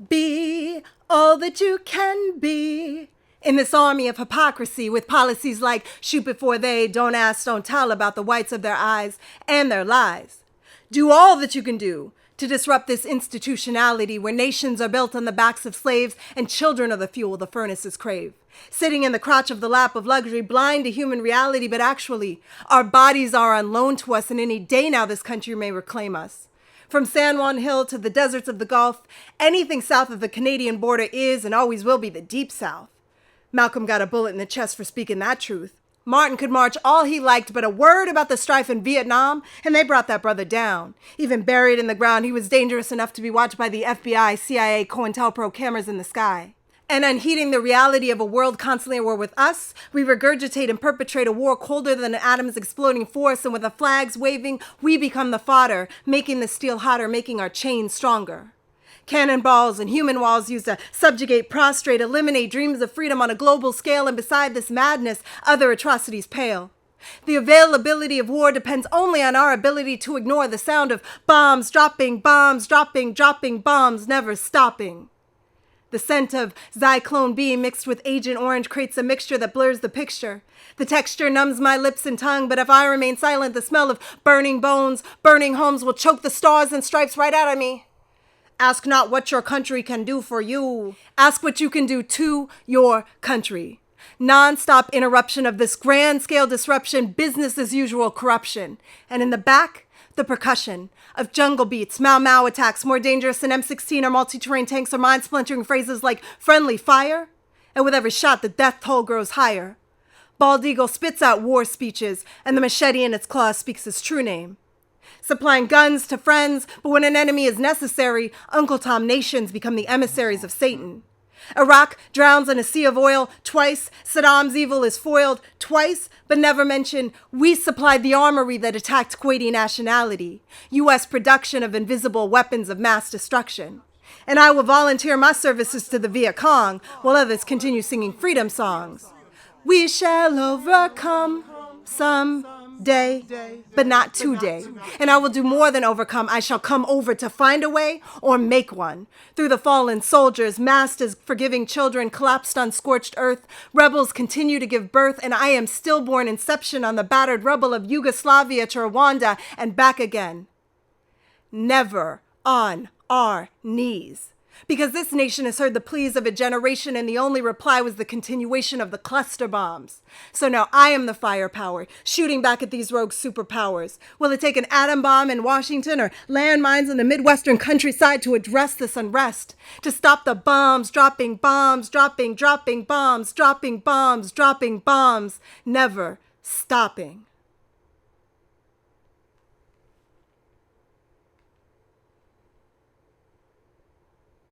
Be all that you can be. In this army of hypocrisy with policies like shoot before they, don't ask, don't tell about the whites of their eyes and their lies. Do all that you can do to disrupt this institutionality where nations are built on the backs of slaves and children are the fuel the furnaces crave. Sitting in the crotch of the lap of luxury, blind to human reality, but actually, our bodies are on loan to us, and any day now this country may reclaim us. From San Juan Hill to the deserts of the Gulf, anything south of the Canadian border is and always will be the Deep South. Malcolm got a bullet in the chest for speaking that truth. Martin could march all he liked, but a word about the strife in Vietnam, and they brought that brother down. Even buried in the ground, he was dangerous enough to be watched by the FBI, CIA, COINTELPRO cameras in the sky. And unheeding the reality of a world constantly at war with us, we regurgitate and perpetrate a war colder than an atom's exploding force, and with the flags waving, we become the fodder, making the steel hotter, making our chains stronger. Cannonballs and human walls used to subjugate, prostrate, eliminate dreams of freedom on a global scale, and beside this madness, other atrocities pale. The availability of war depends only on our ability to ignore the sound of bombs dropping, dropping bombs never stopping. The scent of Zyklone B mixed with Agent Orange creates a mixture that blurs the picture. The texture numbs my lips and tongue, but if I remain silent, the smell of burning bones, burning homes will choke the stars and stripes right out of me. Ask not what your country can do for you. Ask what you can do to your country. Non-stop interruption of this grand-scale disruption, business as usual corruption. And in the back, the percussion of jungle beats, Mau attacks, more dangerous than M16 or multi-terrain tanks or mind-splintering phrases like friendly fire. And with every shot, the death toll grows higher. Bald Eagle spits out war speeches, and the machete in its claws speaks his true name. Supplying guns to friends, but when an enemy is necessary, Uncle Tom nations become the emissaries of Satan. Iraq drowns in a sea of oil twice, Saddam's evil is foiled twice, but never mention we supplied the armory that attacked Kuwaiti nationality, U.S. production of invisible weapons of mass destruction. And I will volunteer my services to the Viet Cong while others continue singing freedom songs. We shall overcome someday, but not today. And I will do more than overcome. I shall come over to find a way or make one. Through the fallen soldiers, massed as forgiving children, collapsed on scorched earth, rebels continue to give birth, and I am stillborn inception on the battered rubble of Yugoslavia to Rwanda and back again. Never on our knees. Because this nation has heard the pleas of a generation, and the only reply was the continuation of the cluster bombs. So now I am the firepower, shooting back at these rogue superpowers. Will it take an atom bomb in Washington or landmines in the Midwestern countryside to address this unrest? To stop the bombs, dropping bombs, dropping bombs, dropping bombs, never stopping.